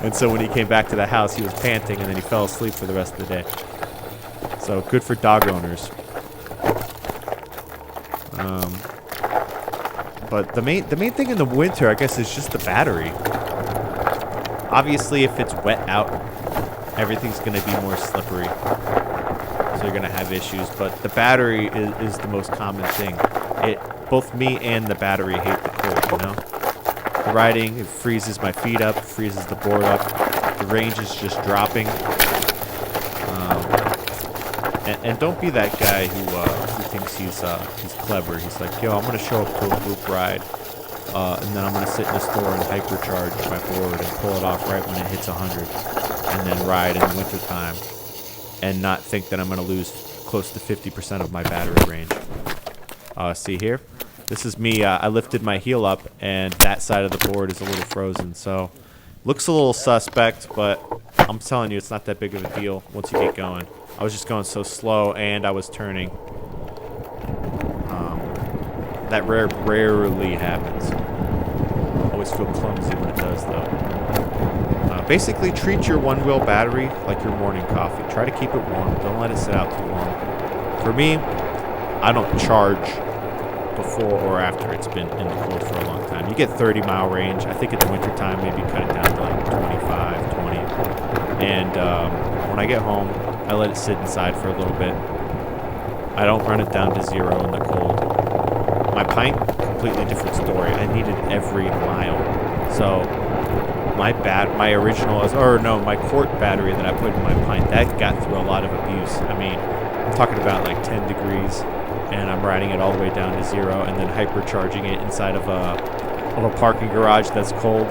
And so when he came back to the house, he was panting, and then he fell asleep for the rest of the day. So good for dog owners. But the main thing in the winter, I guess, is just the battery. Obviously, if it's wet out, everything's going to be more slippery. So you're going to have issues. But the battery is the most common thing. Both me and the battery hate the cold, you know? The riding, it freezes my feet up, freezes the board up. The range is just dropping. And don't be that guy who thinks he's clever. He's like, yo, I'm going to show up to a group ride. And then I'm going to sit in the store and hypercharge my board and pull it off right when it hits 100. And then ride in the wintertime. And not think that I'm going to lose close to 50% of my battery range. See here? This is me. I lifted my heel up, and that side of the board is a little frozen. So, looks a little suspect, but I'm telling you, it's not that big of a deal once you get going. I was just going so slow, and I was turning. That rarely happens. I always feel clumsy when it does, though. Basically, treat your one-wheel battery like your morning coffee. Try to keep it warm. Don't let it sit out too long. For me, I don't charge before or after it's been in the cold for a long time. You get 30-mile range. I think in the wintertime, maybe cut it down to like 25, 20. And when I get home, I let it sit inside for a little bit. I don't run it down to 0 in the cold. My pint, completely different story. I needed every mile. So my quart battery that I put in my pint, that got through a lot of abuse. I mean, I'm talking about like 10 degrees, and I'm riding it all the way down to 0, and then hypercharging it inside of a parking garage that's cold.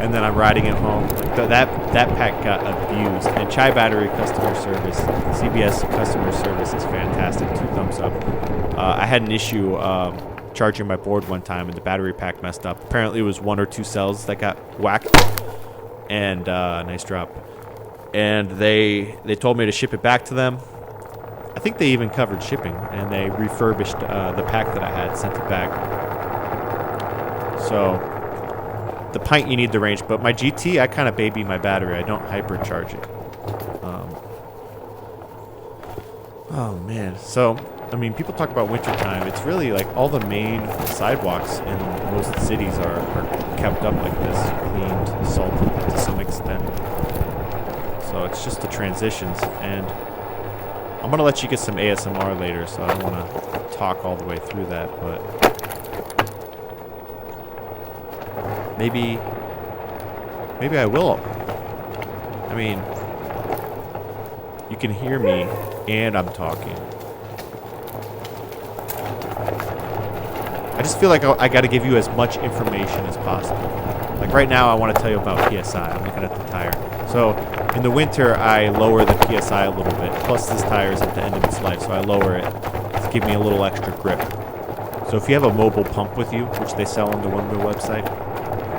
And then I'm riding it home. Like that pack got abused. And Chai Battery customer service, CBS customer service is fantastic. 2 thumbs up. I had an issue charging my board one time, and the battery pack messed up. Apparently, it was 1 or 2 cells that got whacked. And nice drop. And they told me to ship it back to them. I think they even covered shipping, and they refurbished the pack that I had, sent it back. So the pint, you need the range, but my GT, I kind of baby my battery. I don't hypercharge it. Oh man. So I mean, people talk about wintertime. It's really like all the main sidewalks in most cities are kept up like this, cleaned, salted to some extent. So it's just the transitions. And I'm going to let you get some ASMR later, so I don't want to talk all the way through that, but maybe I will. I mean, you can hear me and I'm talking. I just feel like I got to give you as much information as possible. Like right now, I want to tell you about PSI. I'm looking at the tire. So in the winter, I lower the PSI a little bit. Plus, this tire is at the end of its life, so I lower it to give me a little extra grip. So if you have a mobile pump with you, which they sell on the Onewheel website,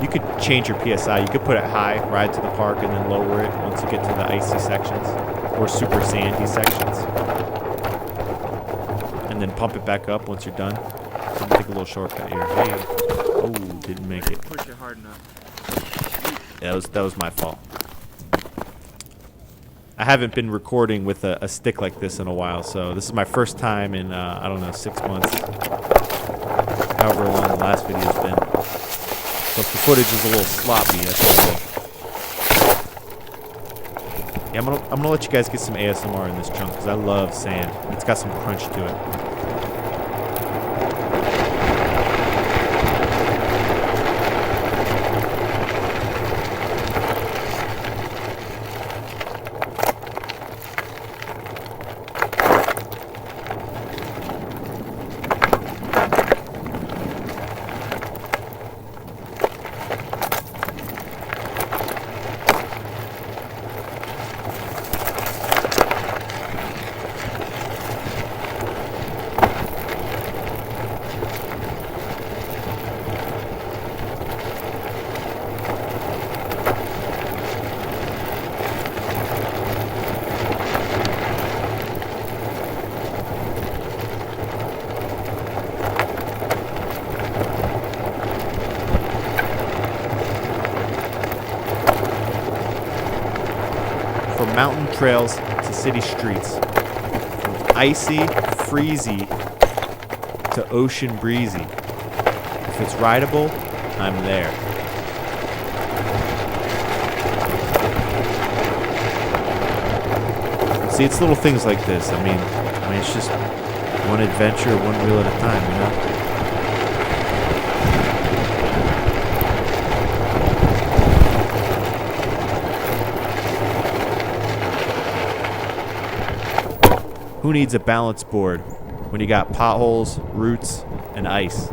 you could change your PSI. You could put it high, ride to the park, and then lower it once you get to the icy sections or super sandy sections. And then pump it back up once you're done. So I'm gonna take a little shortcut here. Hey. Oh, didn't make it. Push it hard enough. Yeah, that was my fault. I haven't been recording with a stick like this in a while, so this is my first time in, I don't know, 6 months. However long the last video's been. So if the footage is a little sloppy, that's okay. Yeah, I'm gonna let you guys get some ASMR in this chunk, because I love sand. It's got some crunch to it. mountain trails to city streets. From icy, freezy to ocean breezy. If it's rideable, I'm there. See, it's little things like this. I mean, it's just one adventure, one wheel at a time, you know? Who needs a balance board when you got potholes, roots, and ice?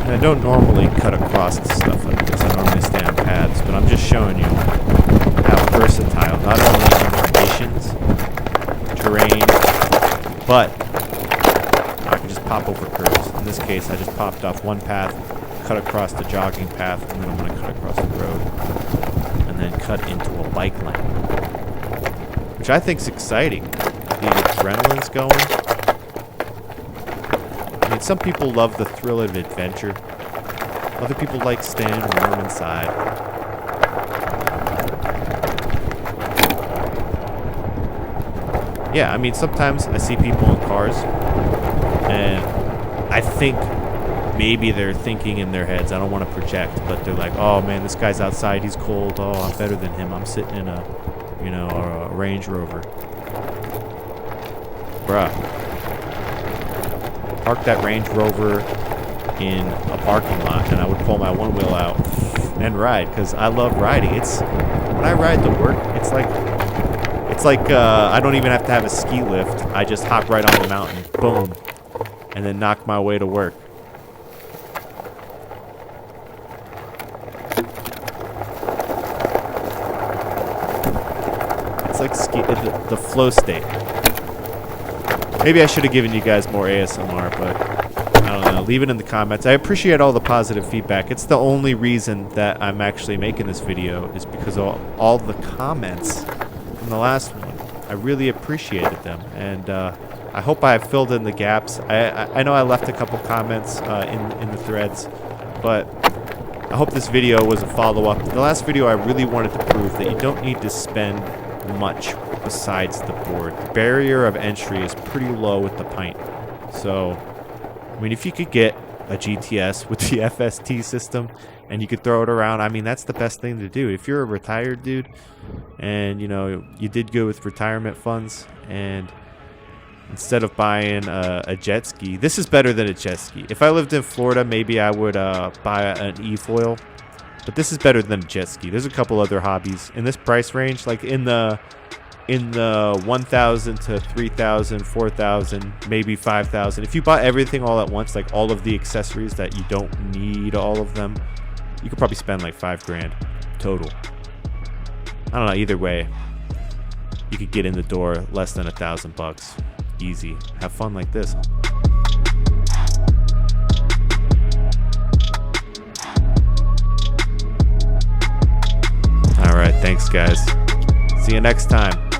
I don't normally cut across stuff like this. I normally stay on paths, but I'm just showing you how versatile, not only informations, terrain, but I can just pop over curves. In this case, I just popped off one path, cut across the jogging path, and then I'm going to cut across the road, and then cut into a bike lane, which I think is exciting. The adrenaline's going. I mean, some people love the thrill of adventure. Other people like staying warm inside. Yeah, I mean, sometimes I see people in cars, and I think maybe they're thinking in their heads, I don't want to project, but they're like, oh man, this guy's outside, he's cold, oh, I'm better than him, I'm sitting in a Range Rover. Bruh. Park that Range Rover in a parking lot, and I would pull my one wheel out and ride, because I love riding. When I ride to work, it's like I don't even have to have a ski lift. I just hop right on the mountain, boom, and then knock my way to work. It's like the flow state. Maybe I should have given you guys more ASMR, but I don't know. Leave it in the comments. I appreciate all the positive feedback. It's the only reason that I'm actually making this video is because of all the comments from the last one. I really appreciated them, and I hope I filled in the gaps. I know I left a couple comments in the threads, but I hope this video was a follow-up. The last video I really wanted to prove that you don't need to spend much besides the board. The barrier of entry is pretty low with the pint. So, I mean, if you could get a GTS with the FST system and you could throw it around, I mean, that's the best thing to do. If you're a retired dude and, you know, you did go with retirement funds, and instead of buying a jet ski, this is better than a jet ski. If I lived in Florida, maybe I would buy an e-foil. But this is better than a jet ski. There's a couple other hobbies in this price range, like in the 1,000 to 3,000, 4,000, maybe 5,000. If you bought everything all at once, like all of the accessories that you don't need, all of them, you could probably spend like $5,000 total. I don't know. Either way, you could get in the door less than $1,000. Easy. Have fun like this. All right, thanks guys. See you next time.